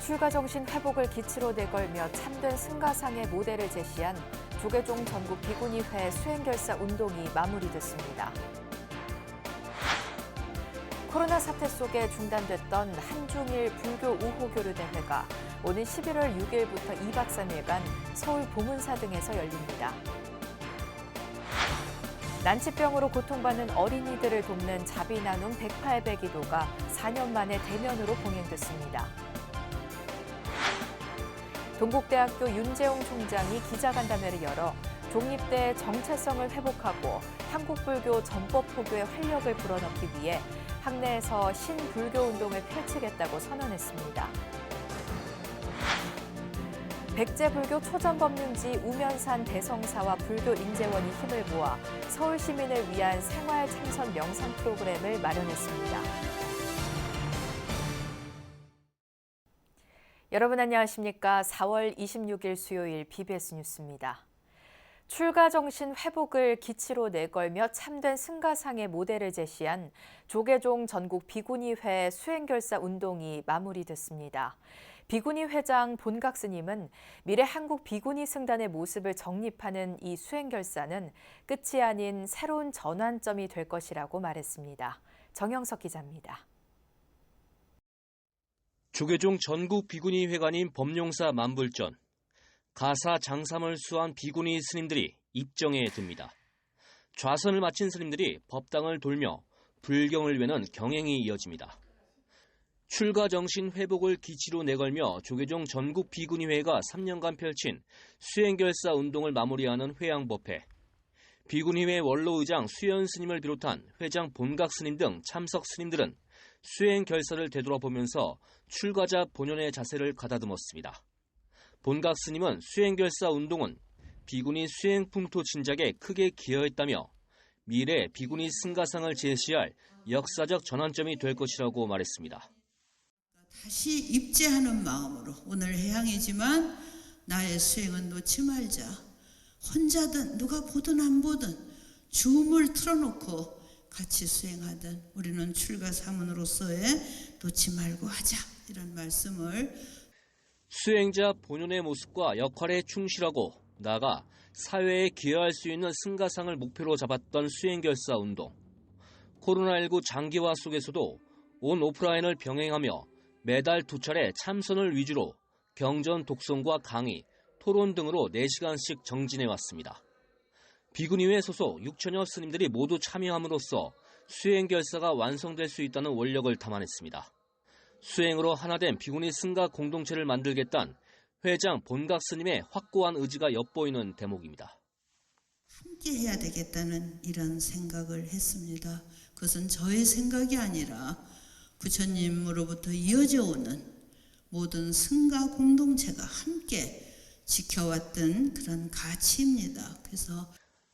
출가 정신 회복을 기치로 내걸며 참된 승가상의 모델을 제시한 조계종 전국 비구니회 수행결사 운동이 마무리됐습니다. 코로나 사태 속에 중단됐던 한중일 불교 우호교류 대회가 오는 11월 6일부터 2박 3일간 서울 봉은사 등에서 열립니다. 난치병으로 고통받는 어린이들을 돕는 자비 나눔 108배기도가 4년 만에 대면으로 봉행됐습니다. 동국대학교 윤재홍 총장이 기자간담회를 열어 독립대의 정체성을 회복하고 한국불교 전법 포교의 활력을 불어넣기 위해 학내에서 신불교 운동을 펼치겠다고 선언했습니다. 백제불교 초전법륜지 우면산 대성사와 불교 인재원이 힘을 모아 서울 시민을 위한 생활 참선 명상 프로그램을 마련했습니다. 여러분 안녕하십니까? 4월 26일 수요일 BBS 뉴스입니다. 출가 정신 회복을 기치로 내걸며 참된 승가상의 모델을 제시한 조계종 전국 비구니회 수행결사 운동이 마무리됐습니다. 비구니 회장 본각 스님은 미래 한국 비구니 승단의 모습을 정립하는 이 수행결사는 끝이 아닌 새로운 전환점이 될 것이라고 말했습니다. 정영석 기자입니다. 조계종 전국 비구니 회관인 법룡사 만불전. 가사 장삼을 수한 비구니 스님들이 입정에 듭니다. 좌선을 마친 스님들이 법당을 돌며 불경을 외는 경행이 이어집니다. 출가 정신 회복을 기치로 내걸며 조계종 전국 비구니회가 3년간 펼친 수행결사 운동을 마무리하는 회양법회. 비구니회 원로의장 수연 스님을 비롯한 회장 본각 스님 등 참석 스님들은 수행결사를 되돌아보면서 출가자 본연의 자세를 가다듬었습니다. 본각 스님은 수행결사 운동은 비구니 수행풍토 진작에 크게 기여했다며 미래 비구니 승가상을 제시할 역사적 전환점이 될 것이라고 말했습니다. 다시 입제하는 마음으로 오늘 해양이지만 나의 수행은 놓지 말자. 혼자든 누가 보든 안 보든 줌을 틀어놓고 같이 수행하든 우리는 출가 사문으로서의 놓지 말고 하자. 이런 말씀을 수행자 본연의 모습과 역할에 충실하고 나아가 사회에 기여할 수 있는 승가상을 목표로 잡았던 수행결사 운동. 코로나19 장기화 속에서도 온 오프라인을 병행하며 매달 2차례 참선을 위주로 경전 독송과 강의, 토론 등으로 4시간씩 정진해왔습니다. 비구니회 소속 6천여 스님들이 모두 참여함으로써 수행결사가 완성될 수 있다는 원력을 담아냈습니다. 수행으로 하나된 비구니 승가 공동체를 만들겠다는 회장 본각 스님의 확고한 의지가 엿보이는 대목입니다. 함께 해야 되겠다는 이런 생각을 했습니다. 그것은 저의 생각이 아니라 부처님으로부터 이어져 오는 모든 승가 공동체가 함께 지켜왔던 그런 가치입니다. 그래서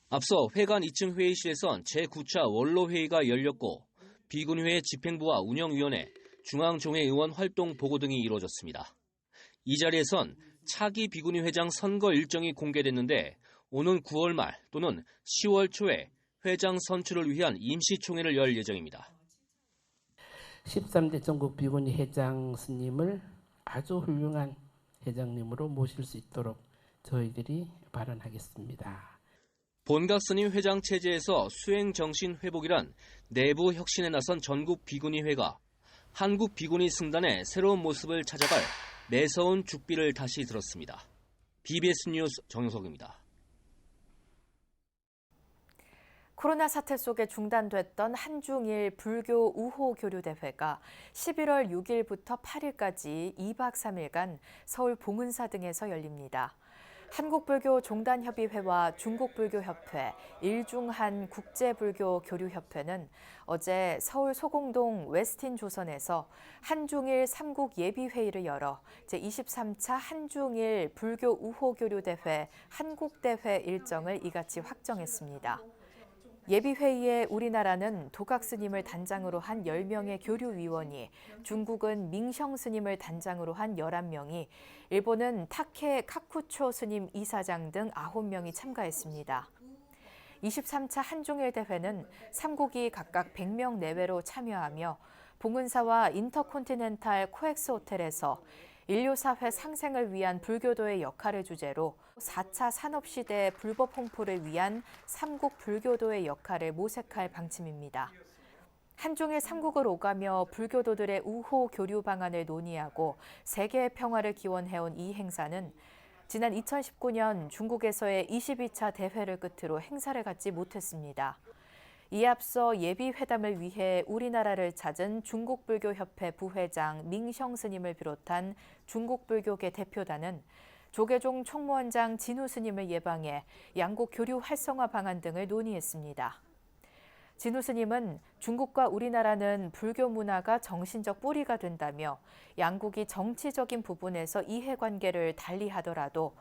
앞서 회관 2층 회의실에선 제9차 원로회의가 열렸고 비구니회 집행부와 운영위원회, 중앙종회의원 활동 보고 등이 이루어졌습니다. 이 자리에선 차기 비구니 회장 선거 일정이 공개됐는데 오는 9월 말 또는 10월 초에 회장 선출을 위한 임시총회를 열 예정입니다. 13대 전국 비구니 회장 스님을 아주 훌륭한 회장님으로 모실 수 있도록 저희들이 발언하겠습니다. 본각 스님 회장 체제에서 수행 정신 회복이란 내부 혁신에 나선 전국 비구니회가 한국 비구니 승단의 새로운 모습을 찾아갈 매서운 죽비를 다시 들었습니다. BBS 뉴스 정영석입니다. 코로나 사태 속에 중단됐던 한중일 불교 우호 교류 대회가 11월 6일부터 8일까지 2박 3일간 서울 봉은사 등에서 열립니다. 한국불교 종단협의회와 중국불교협회, 일중한 국제불교 교류협회는 어제 서울 소공동 웨스틴 조선에서 한중일 3국 예비회의를 열어 제23차 한중일 불교 우호교류대회 한국대회 일정을 이같이 확정했습니다. 예비회의에 우리나라는 도각 스님을 단장으로 한 10명의 교류위원이, 중국은 민성 스님을 단장으로 한 11명이, 일본은 타케 카쿠초 스님 이사장 등 9명이 참가했습니다. 23차 한중일 대회는 3국이 각각 100명 내외로 참여하며 봉은사와 인터콘티넨탈 코엑스 호텔에서 인류사회 상생을 위한 불교도의 역할을 주제로 4차 산업시대 불법 홍포를 위한 삼국 불교도의 역할을 모색할 방침입니다. 한중일 삼국을 오가며 불교도들의 우호 교류 방안을 논의하고 세계의 평화를 기원해온 이 행사는 지난 2019년 중국에서의 22차 대회를 끝으로 행사를 갖지 못했습니다. 이에 앞서 예비회담을 위해 우리나라를 찾은 중국불교협회 부회장 민성 스님을 비롯한 중국불교계 대표단은 조계종 총무원장 진우 스님을 예방해 양국 교류 활성화 방안 등을 논의했습니다. 진우 스님은 중국과 우리나라는 불교 문화가 정신적 뿌리가 된다며 양국이 정치적인 부분에서 이해관계를 달리하더라도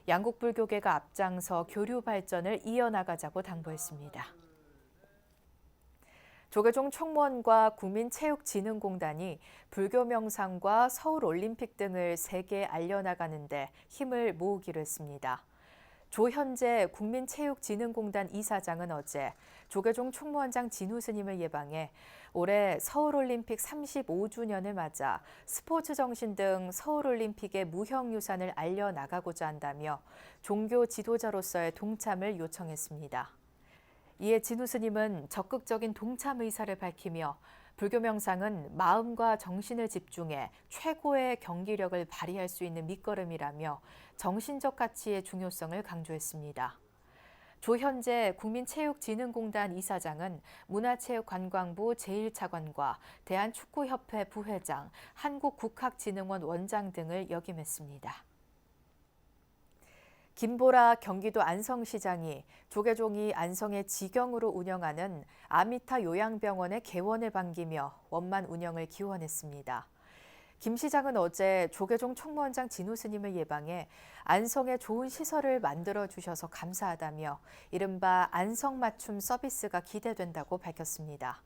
양국 불교계가 앞장서 교류 발전을 이어나가자고 당부했습니다. 조계종 총무원과 국민체육진흥공단이 불교 명상과 서울올림픽 등을 세계에 알려나가는 데 힘을 모으기로 했습니다. 조현재 국민체육진흥공단 이사장은 어제 조계종 총무원장 진우 스님을 예방해 올해 서울올림픽 35주년을 맞아 스포츠 정신 등 서울올림픽의 무형유산을 알려나가고자 한다며 종교 지도자로서의 동참을 요청했습니다. 이에 진우 스님은 적극적인 동참 의사를 밝히며 불교 명상은 마음과 정신을 집중해 최고의 경기력을 발휘할 수 있는 밑거름이라며 정신적 가치의 중요성을 강조했습니다. 조현재 국민체육진흥공단 이사장은 문화체육관광부 제1차관과 대한축구협회 부회장, 한국국학진흥원 원장 등을 역임했습니다. 김보라 경기도 안성시장이 조계종이 안성의 지경으로 운영하는 아미타 요양병원의 개원을 반기며 원만 운영을 기원했습니다. 김 시장은 어제 조계종 총무원장 진우 스님을 예방해 안성에 좋은 시설을 만들어 주셔서 감사하다며 이른바 안성맞춤 서비스가 기대된다고 밝혔습니다.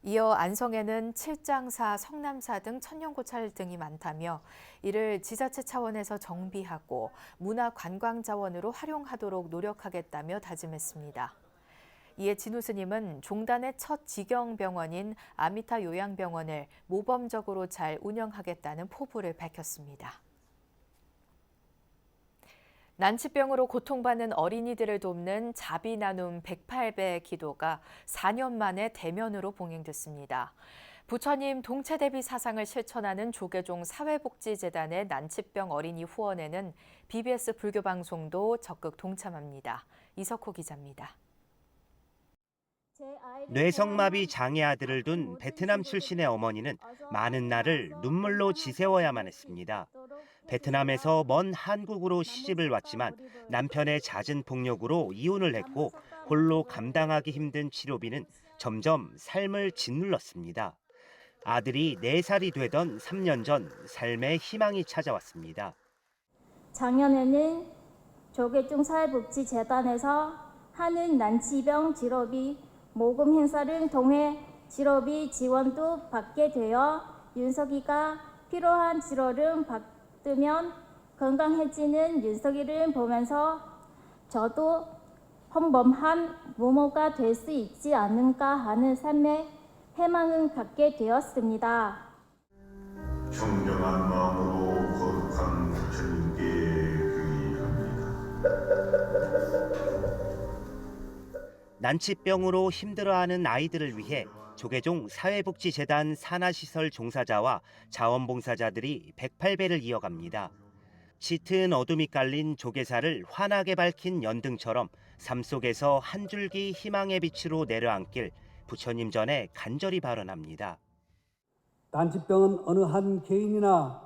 이어 안성에는 칠장사, 성남사 등 천년고찰 등이 많다며 이를 지자체 차원에서 정비하고 문화관광자원으로 활용하도록 노력하겠다며 다짐했습니다. 이에 진우 스님은 종단의 첫 지경병원인 아미타 요양병원을 모범적으로 잘 운영하겠다는 포부를 밝혔습니다. 난치병으로 고통받는 어린이들을 돕는 자비 나눔 108배 기도가 4년 만에 대면으로 봉행됐습니다. 부처님 동체대비 사상을 실천하는 조계종 사회복지재단의 난치병 어린이 후원에는 BBS 불교방송도 적극 동참합니다. 이석호 기자입니다. 뇌성마비 장애 아들을 둔 베트남 출신의 어머니는 많은 날을 눈물로 지새워야만 했습니다. 베트남에서 먼 한국으로 시집을 왔지만 남편의 잦은 폭력으로 이혼을 했고 홀로 감당하기 힘든 치료비는 점점 삶을 짓눌렀습니다. 아들이 4살이 되던 3년 전 삶의 희망이 찾아왔습니다. 작년에는 조계종 사회복지재단에서 하는 난치병 치료비 모금 행사를 통해 치료비 지원도 받게 되어 윤석이가 필요한 치료를 받으면 건강해지는 윤석이를 보면서 저도 평범한 부모가 될 수 있지 않을까 하는 삶의 희망을 갖게 되었습니다. 청정한 마음으로 거룩한 부처님께 의합니다. 난치병으로 힘들어하는 아이들을 위해 조계종 사회복지재단 산하시설 종사자와 자원봉사자들이 108배를 이어갑니다. 짙은 어둠이 깔린 조계사를 환하게 밝힌 연등처럼 삶 속에서 한 줄기 희망의 빛으로 내려앉길 부처님 전에 간절히 발언합니다. 난치병은 어느 한 개인이나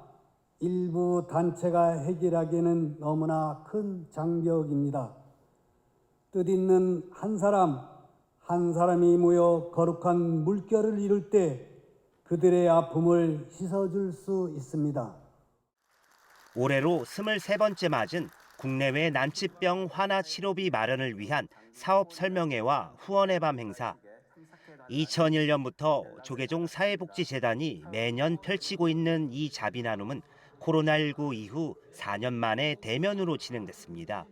일부 단체가 해결하기에는 너무나 큰 장벽입니다. 뜻있는 한 사람이 모여 거룩한 물결을 이룰 때 그들의 아픔을 씻어줄 수 있습니다. 올해로 23번째 맞은 국내외 난치병 환화 치료비 마련을 위한 사업 설명회와 후원의 밤 행사. 2001년부터 조계종 사회복지재단이 매년 펼치고 있는 이 자비 나눔은 코로나19 이후 4년 만에 대면으로 진행됐습니다.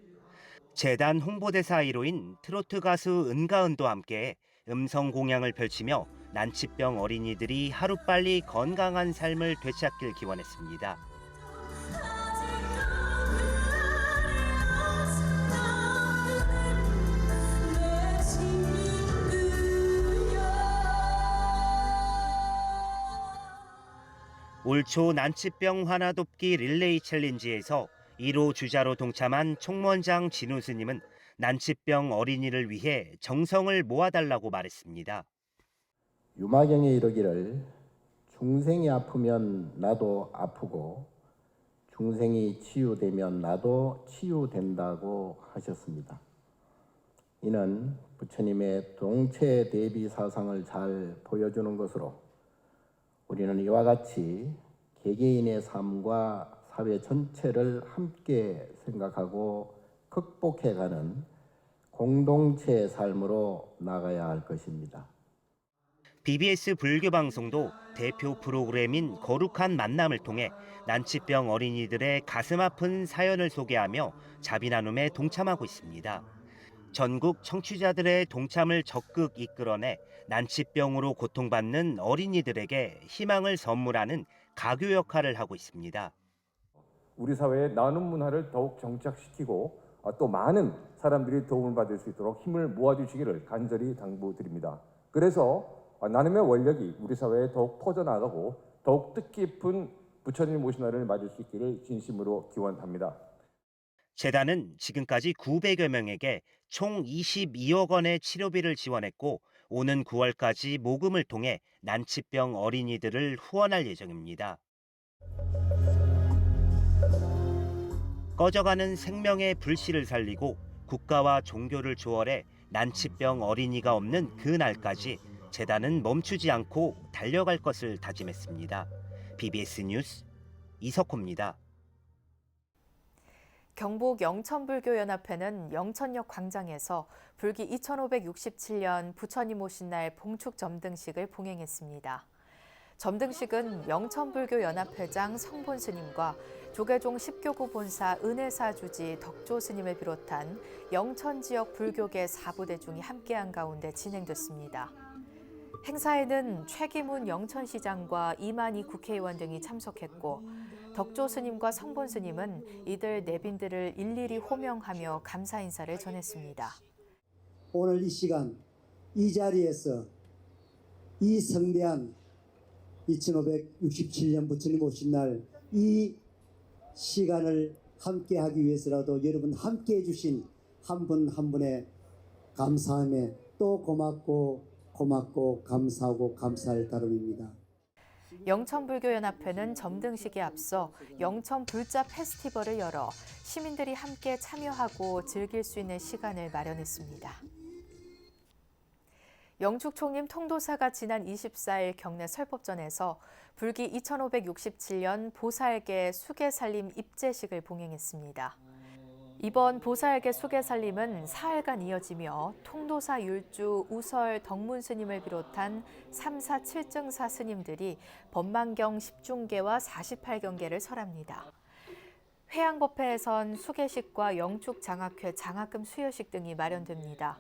재단 홍보대사 1호인 트로트 가수 은가은도 함께 음성 공양을 펼치며 난치병 어린이들이 하루빨리 건강한 삶을 되찾길 기원했습니다. 올 초 난치병 하나 돕기 릴레이 챌린지에서 1호 주자로 동참한 총무원장 진우 스님은 난치병 어린이를 위해 정성을 모아달라고 말했습니다. 유마경에 이르기를 중생이 아프면 나도 아프고 중생이 치유되면 나도 치유된다고 하셨습니다. 이는 부처님의 동체 대비 사상을 잘 보여주는 것으로 우리는 이와 같이 개개인의 삶과 사회 전체를 함께 생각하고 극복해가는 공동체의 삶으로 나가야 할 것입니다. BBS 불교방송도 대표 프로그램인 거룩한 만남을 통해 난치병 어린이들의 가슴 아픈 사연을 소개하며 자비 나눔에 동참하고 있습니다. 전국 청취자들의 동참을 적극 이끌어내 난치병으로 고통받는 어린이들에게 희망을 선물하는 가교 역할을 하고 있습니다. 우리 사회의 나눔 문화를 더욱 정착시키고 또 많은 사람들이 도움을 받을 수 있도록 힘을 모아주시기를 간절히 당부드립니다. 그래서 나눔의 원력이 우리 사회에 더욱 퍼져나가고 더욱 뜻깊은 부처님 오신 날을 맞을 수 있기를 진심으로 기원합니다. 재단은 지금까지 900여 명에게 총 22억 원의 치료비를 지원했고 오는 9월까지 모금을 통해 난치병 어린이들을 후원할 예정입니다. 꺼져가는 생명의 불씨를 살리고 국가와 종교를 조월해 난치병 어린이가 없는 그 날까지 재단은 멈추지 않고 달려갈 것을 다짐했습니다. BBS 뉴스 이석호입니다. 경북 영천불교연합회는 영천역 광장에서 불기 2567년 부처님 오신 날 봉축 점등식을 봉행했습니다. 점등식은 영천불교연합회장 성본 스님과 조계종 10교구 본사 은혜사 주지 덕조 스님을 비롯한 영천 지역 불교계 4부대중이 함께한 가운데 진행됐습니다. 행사에는 최기문 영천시장과 이만희 국회의원 등이 참석했고 덕조 스님과 성본 스님은 이들 내빈들을 일일이 호명하며 감사 인사를 전했습니다. 오늘 이 시간 이 자리에서 이 성대한 2567년 부처님 오신 날 이 시간을 함께하기 위해서라도 여러분 함께해 주신 한 분 한 분의 감사함에 또 고맙고 감사하고 감사할 따름입니다. 영천불교연합회는 점등식에 앞서 영천불자 페스티벌을 열어 시민들이 함께 참여하고 즐길 수 있는 시간을 마련했습니다. 영축총림 통도사가 지난 24일 경내 설법전에서 불기 2567년 보살계 수계살림 입제식을 봉행했습니다. 이번 보살계 수계살림은 사흘간 이어지며 통도사 율주 우설 덕문 스님을 비롯한 3, 4, 7증사 스님들이 법망경 10중계와 48경계를 설합니다. 회양법회에선 수계식과 영축장학회 장학금 수여식 등이 마련됩니다.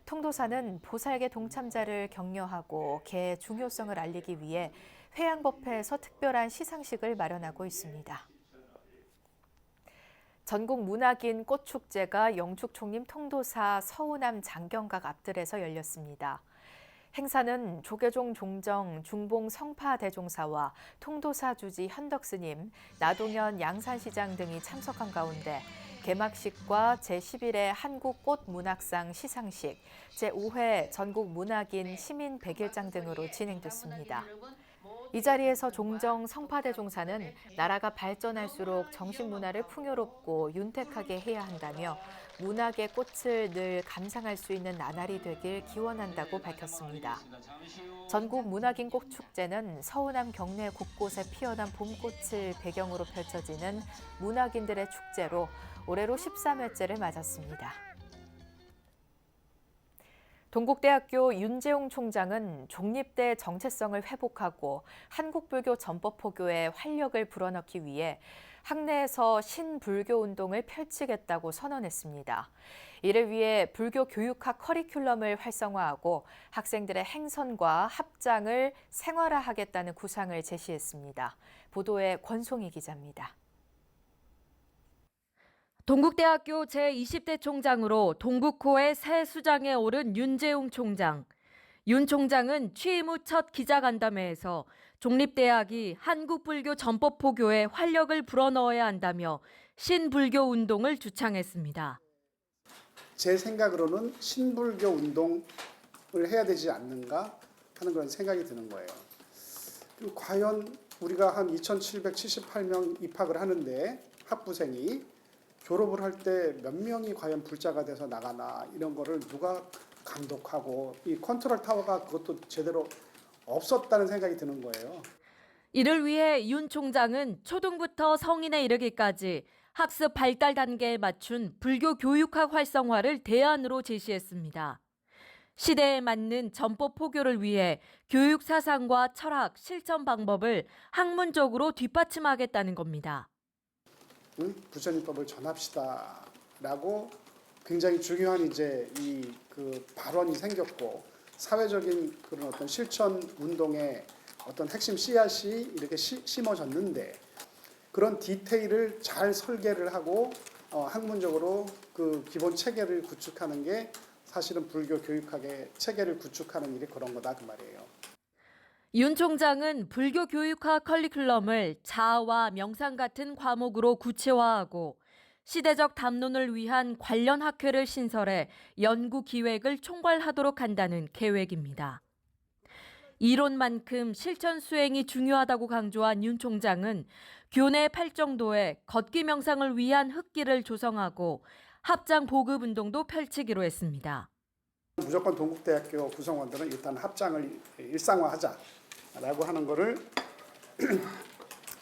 통도사는 보살계 동참자를 격려하고 개의 중요성을 알리기 위해 회양법회에서 특별한 시상식을 마련하고 있습니다. 전국 문학인 꽃축제가 영축총림 통도사 서우남 장경각 앞들에서 열렸습니다. 행사는 조계종 종정 중봉 성파 대종사와 통도사 주지 현덕스님, 나동현 양산시장 등이 참석한 가운데 개막식과 제11회 한국꽃문학상 시상식, 제5회 전국 문학인 시민 100일장 등으로 진행됐습니다. 이 자리에서 종정 성파대종사는 나라가 발전할수록 정신문화를 풍요롭고 윤택하게 해야 한다며 문학의 꽃을 늘 감상할 수 있는 나날이 되길 기원한다고 밝혔습니다. 전국 문학인 꽃축제는 서우남 경내 곳곳에 피어난 봄꽃을 배경으로 펼쳐지는 문학인들의 축제로 올해로 13회째를 맞았습니다. 동국대학교 윤재용 총장은 종립대 정체성을 회복하고 한국불교 전법 포교에 활력을 불어넣기 위해 학내에서 신불교 운동을 펼치겠다고 선언했습니다. 이를 위해 불교 교육학 커리큘럼을 활성화하고 학생들의 행선과 합장을 생활화하겠다는 구상을 제시했습니다. 보도에 권송희 기자입니다. 동국대학교 제20대 총장으로 동국호의 새 수장에 오른 윤재용 총장. 윤 총장은 취임 후 첫 기자간담회에서 종립대학이 한국불교 전법포교에 활력을 불어넣어야 한다며 신불교 운동을 주창했습니다. 제 생각으로는 신불교 운동을 해야 되지 않는가 하는 그런 생각이 드는 거예요. 그럼 과연 우리가 한 2,778명 입학을 하는데 학부생이 졸업을 할 때 몇 명이 과연 불자가 돼서 나가나 이런 거를 누가 감독하고 이 컨트롤 타워가 그것도 제대로 없었다는 생각이 드는 거예요. 이를 위해 윤 총장은 초등부터 성인에 이르기까지 학습 발달 단계에 맞춘 불교 교육학 활성화를 대안으로 제시했습니다. 시대에 맞는 전법 포교를 위해 교육 사상과 철학, 실천 방법을 학문적으로 뒷받침하겠다는 겁니다. 부처님법을 전합시다라고 굉장히 중요한 이제 그 발언이 생겼고 사회적인 그런 어떤 실천 운동의 어떤 핵심 씨앗이 이렇게 심어졌는데 그런 디테일을 잘 설계를 하고 학문적으로 그 기본 체계를 구축하는 게 사실은 불교 교육학의 체계를 구축하는 일이 그런 거다 그 말이에요. 윤 총장은 불교 교육학 커리큘럼을 자아와 명상 같은 과목으로 구체화하고 시대적 담론을 위한 관련 학회를 신설해 연구 기획을 총괄하도록 한다는 계획입니다. 이론만큼 실천 수행이 중요하다고 강조한 윤 총장은 교내 8정도에 걷기 명상을 위한 흙길을 조성하고 합장 보급 운동도 펼치기로 했습니다. 무조건 동국대학교 구성원들은 일단 합장을 일상화하자라고 하는 거를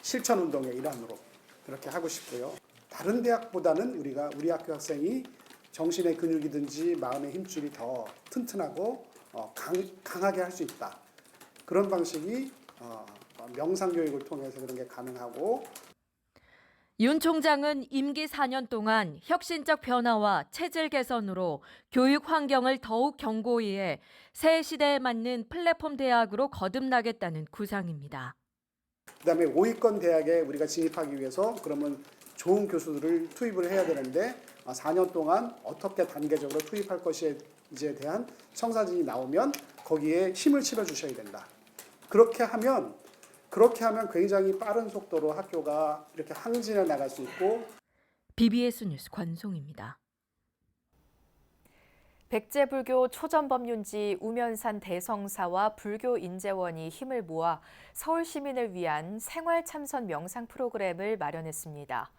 실천 운동의 일환으로 그렇게 하고 싶고요. 다른 대학보다는 우리 학교 학생이 정신의 근육이든지 마음의 힘줄이 더 튼튼하고 강하게 할 수 있다. 그런 방식이 명상 교육을 통해서 그런 게 가능하고 윤 총장은 임기 4년 동안 혁신적 변화와 체질 개선으로 교육 환경을 더욱 견고히 해 새 시대에 맞는 플랫폼 대학으로 거듭나겠다는 구상입니다. 그다음에 5위권 대학에 우리가 진입하기 위해서 그러면 좋은 교수들을 투입을 해야 되는데 4년 동안 어떻게 단계적으로 투입할 것에 대한 청사진이 나오면 거기에 힘을 실어 주셔야 된다. 그렇게 하면 굉장히 빠른 속도로 학교가 이렇게 항진해 나갈 수 있고. BBS 뉴스 권송입니다. 백제불교 초전법륜지 우면산 대성사와 불교인재원이 힘을 모아 서울 시민을 위한 생활참선 명상 프로그램을 마련했습니다.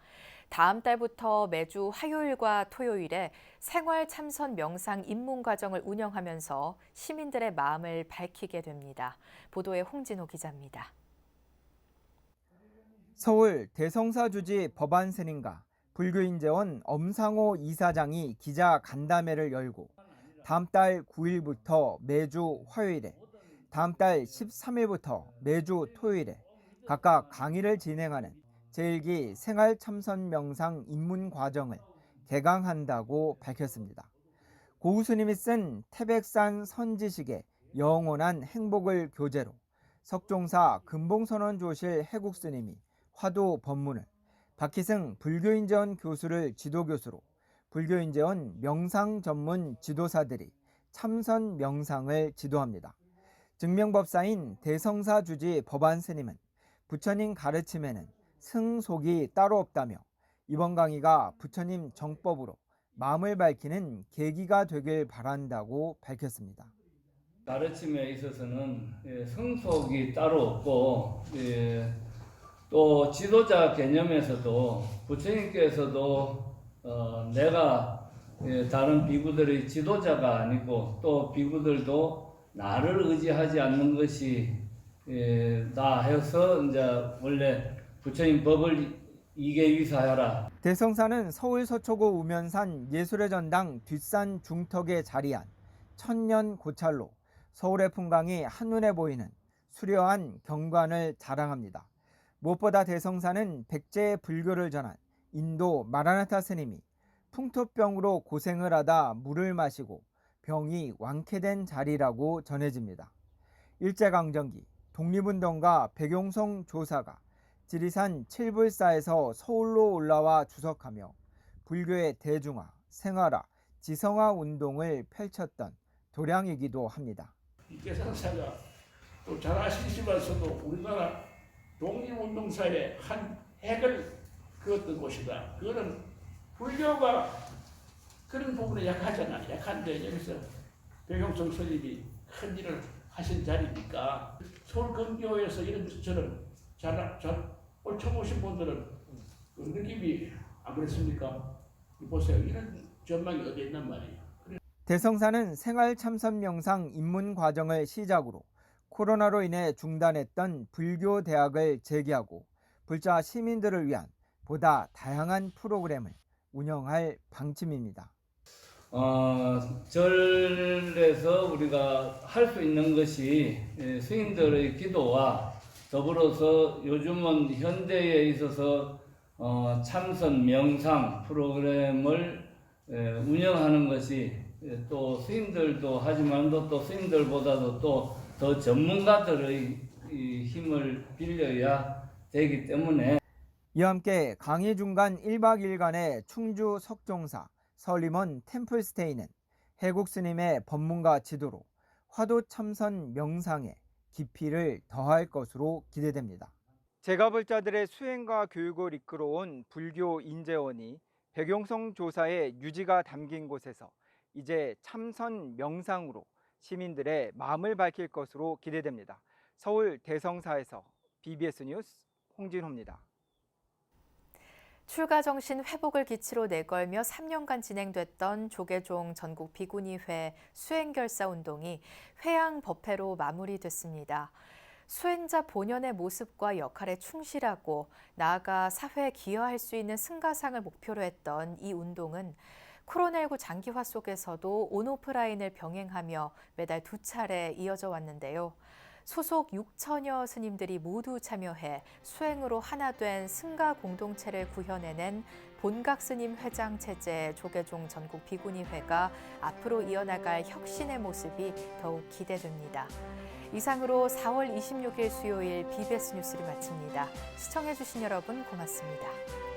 다음 달부터 매주 화요일과 토요일에 생활참선 명상 입문과정을 운영하면서 시민들의 마음을 밝히게 됩니다. 보도에 홍진호 기자입니다. 서울 대성사 주지 법안스님과 불교인재원 엄상호 이사장이 기자 간담회를 열고 다음 달 9일부터 매주 화요일에, 다음 달 13일부터 매주 토요일에 각각 강의를 진행하는 제1기 생활참선 명상 입문 과정을 개강한다고 밝혔습니다. 고우 스님이 쓴 태백산 선지식의 영원한 행복을 교재로 석종사 금봉선원 조실 해국 스님이 화두 법문을, 박희승 불교인재원 교수를 지도교수로 불교인재원 명상 전문 지도사들이 참선 명상을 지도합니다. 증명법사인 대성사 주지 법안스님은 부처님 가르침에는 승속이 따로 없다며 이번 강의가 부처님 정법으로 마음을 밝히는 계기가 되길 바란다고 밝혔습니다. 가르침에 있어서는 승속이 따로 없고 또 지도자 개념에서도 부처님께서도 내가 다른 비구들의 지도자가 아니고 또 비구들도 나를 의지하지 않는 것이 나 해서 이제 원래 부처님 법을 이계위사하라. 대성사는 서울 서초구 우면산 예술의 전당 뒷산 중턱에 자리한 천년 고찰로 서울의 풍광이 한눈에 보이는 수려한 경관을 자랑합니다. 무엇보다 대성사는 백제의 불교를 전한 인도 마라나타 스님이 풍토병으로 고생을 하다 물을 마시고 병이 완쾌된 자리라고 전해집니다. 일제강점기 독립운동가 백용성 조사가 지리산 칠불사에서 서울로 올라와 주석하며 불교의 대중화, 생활화, 지성화 운동을 펼쳤던 도량이기도 합니다. 이 대상사가 또 잘 아시지만서도 우리나라 독립운동사의 한 핵을 그었던 곳이다. 그거는 불교가 그런 부분에 약하잖아. 약한데 여기서 백용성 스님이 큰 일을 하신 자리니까 서울 근교에서 이런저런 잘 옳혀보신 분들은 그 느낌이 안 그랬습니까? 보세요. 이런 전망이 어디 있단 말이에요. 대성사는 생활 참선 명상 입문 과정을 시작으로 코로나로 인해 중단했던 불교 대학을 재개하고 불자 시민들을 위한 보다 다양한 프로그램을 운영할 방침입니다. 절에서 우리가 할 수 있는 것이 스님들의 기도와 더불어서 요즘은 현대에 있어서 참선 명상 프로그램을 운영하는 것이 또 스님들도 하지만 또 스님들보다도 또 더 전문가들의 힘을 빌려야 되기 때문에 이와 함께 강의 중간 1박 2일간의 충주 석종사 설림원 템플스테이는 해국 스님의 법문과 지도로 화도 참선 명상에 깊이를 더할 것으로 기대됩니다. 제가불자들의 수행과 교육을 이끌어온 불교 인재원이 백용성 조사의 유지가 담긴 곳에서 이제 참선 명상으로 시민들의 마음을 밝힐 것으로 기대됩니다. 서울 대성사에서 BBS 뉴스 홍진호입니다. 출가정신 회복을 기치로 내걸며 3년간 진행됐던 조계종 전국 비구니회 수행결사 운동이 회양법회로 마무리됐습니다. 수행자 본연의 모습과 역할에 충실하고 나아가 사회에 기여할 수 있는 승가상을 목표로 했던 이 운동은 코로나19 장기화 속에서도 온오프라인을 병행하며 매달 2차례 이어져 왔는데요. 소속 6천여 스님들이 모두 참여해 수행으로 하나 된 승가 공동체를 구현해낸 본각 스님 회장 체제 조계종 전국 비구니회가 앞으로 이어나갈 혁신의 모습이 더욱 기대됩니다. 이상으로 4월 26일 수요일 BBS 뉴스를 마칩니다. 시청해주신 여러분 고맙습니다.